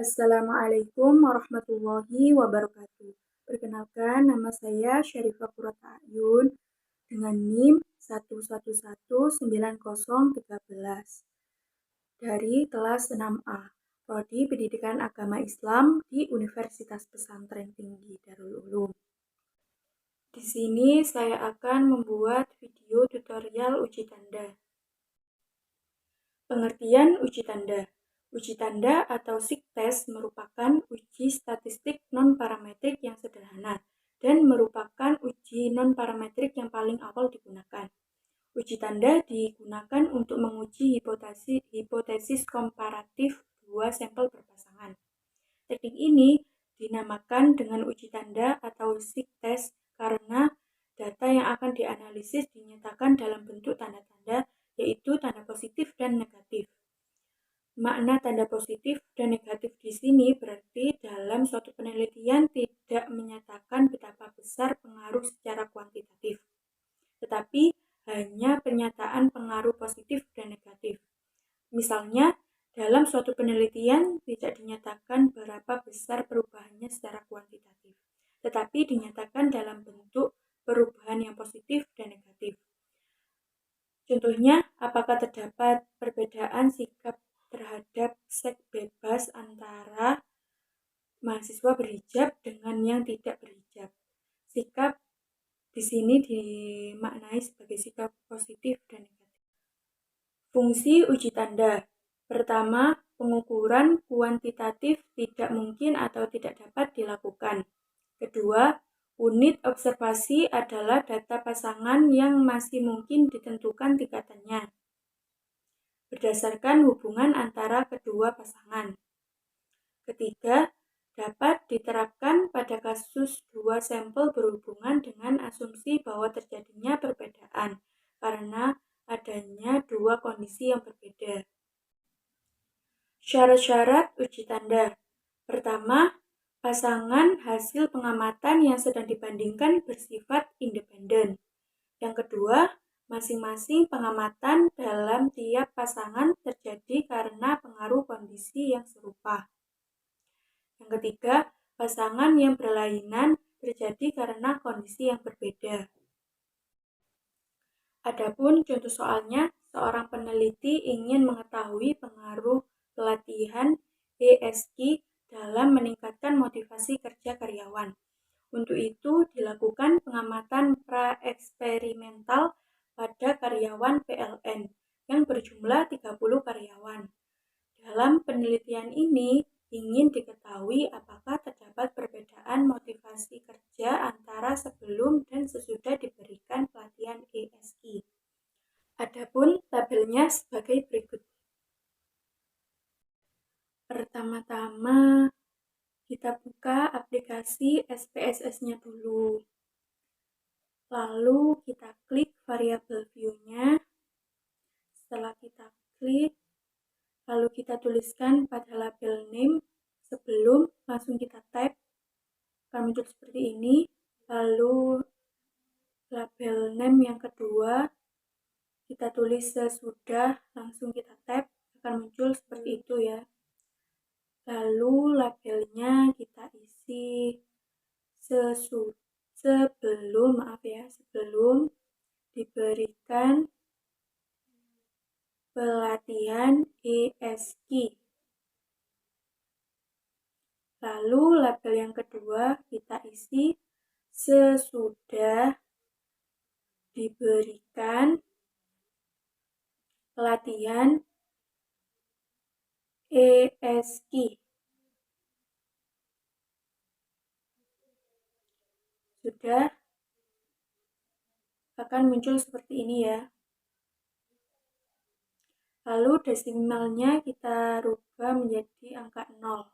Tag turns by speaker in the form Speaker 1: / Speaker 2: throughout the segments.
Speaker 1: Assalamualaikum warahmatullahi wabarakatuh. Perkenalkan, nama saya Syarifah Qurrata Ayun dengan NIM 1119013 dari kelas 6A, Prodi Pendidikan Agama Islam di Universitas Pesantren Tinggi Darul Ulum. Di sini saya akan membuat video tutorial uji tanda. Pengertian uji tanda. Uji tanda atau SIG test merupakan uji statistik non-parametrik yang sederhana dan merupakan uji non-parametrik yang paling awal digunakan. Uji tanda digunakan untuk menguji hipotesis komparatif dua sampel berpasangan. Teknik ini dinamakan dengan uji tanda atau SIG test karena data yang akan dianalisis dinyatakan dalam bentuk tanda-tanda, yaitu tanda positif dan negatif. Makna tanda positif dan negatif di sini berarti dalam suatu penelitian tidak menyatakan betapa besar pengaruh secara kuantitatif, tetapi hanya pernyataan pengaruh positif dan negatif. Misalnya, dalam suatu penelitian tidak dinyatakan berapa besar perubahannya secara kuantitatif, tetapi dinyatakan dalam bentuk perubahan yang positif dan negatif. Contohnya, apakah terdapat perbedaan sikap terhadap seks bebas antara mahasiswa berhijab dengan yang tidak berhijab. Sikap di sini dimaknai sebagai sikap positif dan negatif. Fungsi uji tanda. Pertama, pengukuran kuantitatif tidak mungkin atau tidak dapat dilakukan. Kedua, unit observasi adalah data pasangan yang masih mungkin ditentukan tingkatannya berdasarkan hubungan antara kedua pasangan. Ketiga, dapat diterapkan pada kasus dua sampel berhubungan dengan asumsi bahwa terjadinya perbedaan karena adanya dua kondisi yang berbeda. Syarat-syarat uji tanda. Pertama, pasangan hasil pengamatan yang sedang dibandingkan bersifat independen. Yang kedua, masing-masing pengamatan dalam tiap pasangan terjadi karena pengaruh kondisi yang serupa. Yang ketiga, pasangan yang berlainan terjadi karena kondisi yang berbeda. Adapun contoh soalnya, seorang peneliti ingin mengetahui pengaruh pelatihan ESG dalam meningkatkan motivasi kerja karyawan. Untuk itu, dilakukan pengamatan pra-eksperimental pada karyawan PLN yang berjumlah 30 karyawan. Dalam penelitian ini, ingin diketahui apakah terdapat perbedaan motivasi kerja antara sebelum dan sesudah diberikan pelatihan ESG. Adapun tabelnya sebagai berikut. Pertama-tama, kita buka aplikasi SPSS-nya dulu. Lalu kita klik variabel view-nya. Setelah kita klik, lalu kita tuliskan pada label name sebelum, langsung kita type, akan muncul seperti ini. Lalu label name yang kedua, kita tulis sesudah, langsung kita type, akan muncul seperti itu ya. Lalu labelnya kita isi sebelum diberikan pelatihan ESG. Lalu label yang kedua kita isi sesudah diberikan pelatihan ESG. Sudah akan muncul seperti ini ya. Lalu desimalnya kita rubah menjadi angka 0.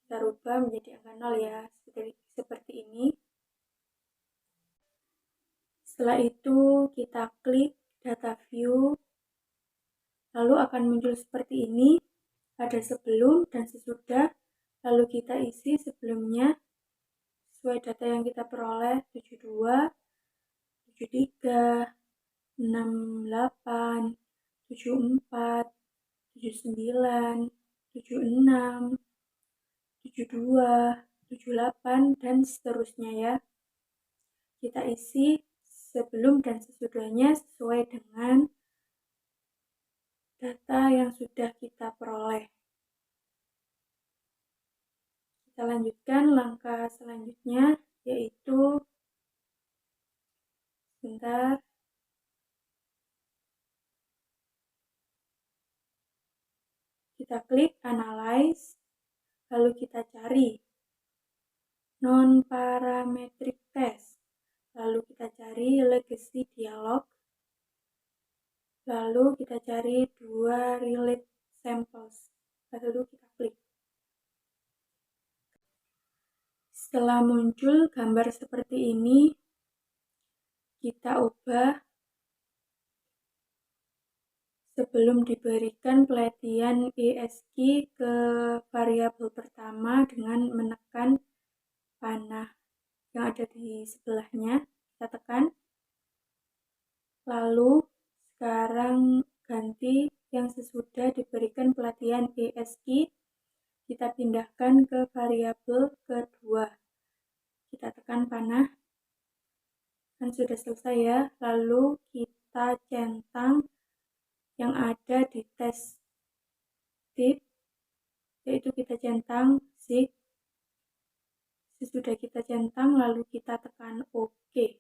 Speaker 1: Kita rubah menjadi angka 0 ya, seperti ini. Setelah itu kita klik data view, lalu akan muncul seperti ini. Ada sebelum dan sesudah, lalu kita isi sebelumnya sesuai data yang kita peroleh 72, 73, 68, 74, 79, 76, 72, 78, dan seterusnya ya. Kita isi sebelum dan sesudahnya sesuai dengan data yang sudah kita peroleh. Kita lanjutkan langkah selanjutnya, yaitu sebentar. Kita klik Analyze, lalu kita cari Non-Parametric Test, lalu kita cari Legacy Dialog, lalu kita cari 2 Relate Samples, lalu kita klik. Setelah muncul gambar seperti ini, kita ubah sebelum diberikan pelatihan ESG ke variabel pertama dengan menekan panah yang ada di sebelahnya. Kita tekan. Lalu sekarang ganti yang sesudah diberikan pelatihan ESG, kita pindahkan ke variabel kedua. Kita tekan panah. Kan sudah selesai ya. Lalu kita centang yang ada di test tip, yaitu kita centang SIG. Sesudah kita centang, lalu kita tekan OK.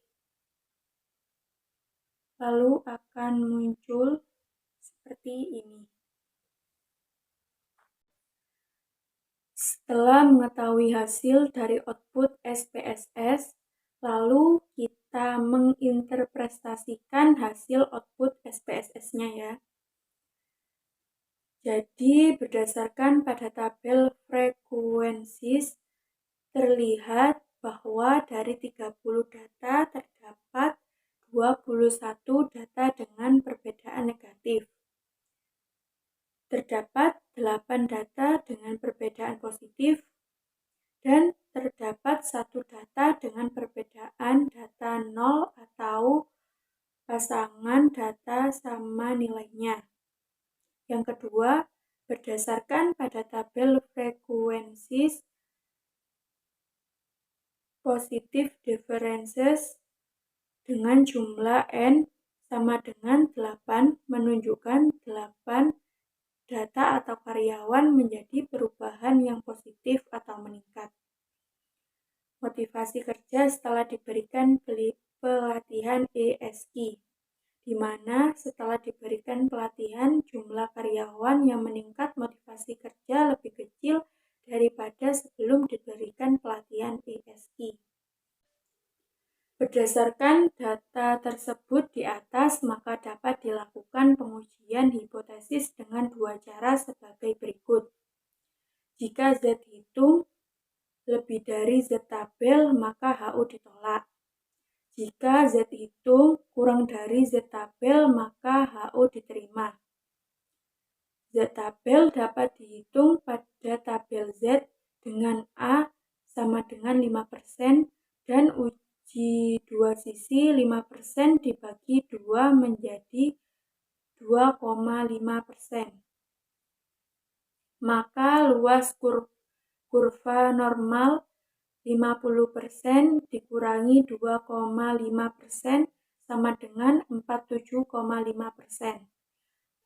Speaker 1: Lalu akan muncul seperti ini. Setelah mengetahui hasil dari output SPSS, lalu kita menginterpretasikan hasil output SPSS-nya ya. Jadi berdasarkan pada tabel frequencies, terlihat bahwa dari 30 data terdapat 21 data dengan perbedaan negatif. Terdapat 8 data dengan perbedaan positif dan terdapat 1 data dengan perbedaan data 0 atau pasangan data sama nilainya. Yang kedua, berdasarkan pada tabel frequencies, positive differences dengan jumlah N sama dengan 8 menunjukkan 8 data atau karyawan menjadi perubahan yang positif atau meningkat. Motivasi kerja setelah diberikan pelatihan ESG, di mana setelah diberikan pelatihan jumlah karyawan yang meningkat motivasi kerja lebih kecil daripada sebelum diberikan pelatihan ESG. Berdasarkan data tersebut di atas, maka dapat dilakukan pengujian hipotesis dengan 2 cara sebagai berikut. Jika Z hitung lebih dari Z tabel, maka HU ditolak. Jika Z hitung kurang dari Z tabel, maka HU diterima. Z tabel dapat dihitung pada tabel Z dengan A sama dengan 5% dan uji 2 sisi 5% dibagi 2 menjadi 2,5%. Maka luas kurva normal 50% dikurangi 2,5% sama dengan 47,5%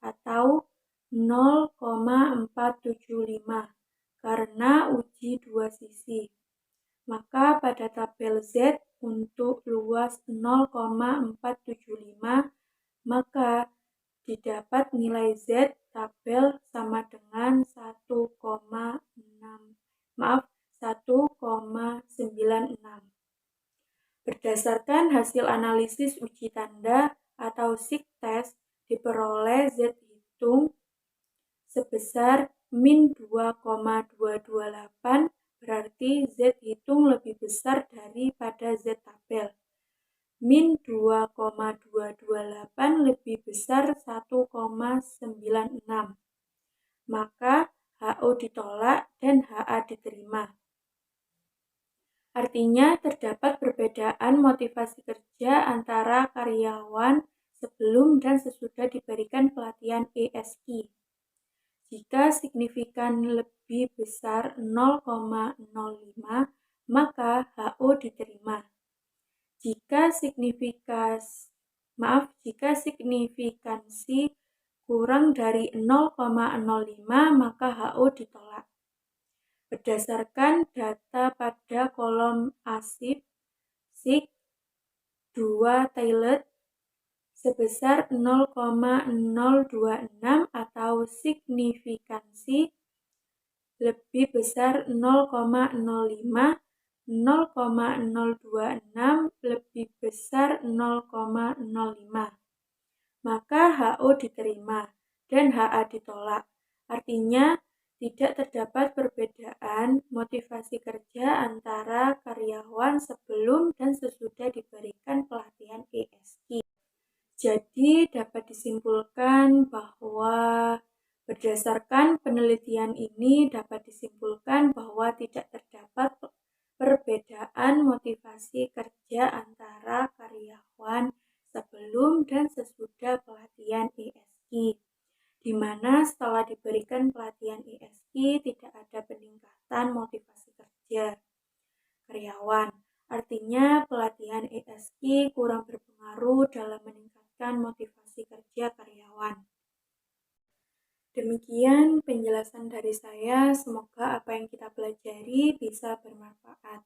Speaker 1: atau 0,475 karena uji 2 sisi. Maka pada tabel Z untuk luas 0,475, maka didapat nilai Z tabel sama dengan 1,96. Berdasarkan hasil analisis uji tanda atau SIG test, diperoleh Z hitung sebesar min 2,228, berarti Z hitung lebih besar daripada Z tabel. Min 2,228 lebih besar 1,96. Maka HO ditolak dan HA diterima. Artinya terdapat perbedaan motivasi kerja antara karyawan sebelum dan sesudah diberikan pelatihan ESG. Jika signifikan lebih besar 0,05, maka HO diterima. Jika signifikansi kurang dari 0,05, maka HO ditolak. Berdasarkan data pada kolom ASIP, SIG 2 Tailed sebesar 0,026 atau signifikansi lebih besar 0,05, 0,026 lebih besar 0,05, maka HO diterima dan HA ditolak. Artinya, tidak terdapat perbedaan motivasi kerja antara karyawan sebelum dan sesudah diberikan pelatihan ESG. Jadi, dapat disimpulkan bahwa berdasarkan penelitian ini dapat disimpulkan bahwa tidak terdapat perbedaan motivasi kerja antara karyawan sebelum dan sesudah pelatihan ESG, di mana setelah diberikan pelatihan ESG tidak ada peningkatan motivasi kerja karyawan. Artinya pelatihan ESG kurang berpengaruh dalam meningkatkan motivasi kerja karyawan. Demikian penjelasan dari saya, semoga apa yang kita pelajari bisa bermanfaat.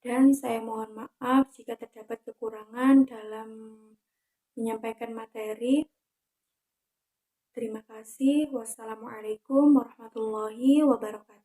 Speaker 1: Dan saya mohon maaf jika terdapat kekurangan dalam menyampaikan materi. Terima kasih. Wassalamualaikum warahmatullahi wabarakatuh.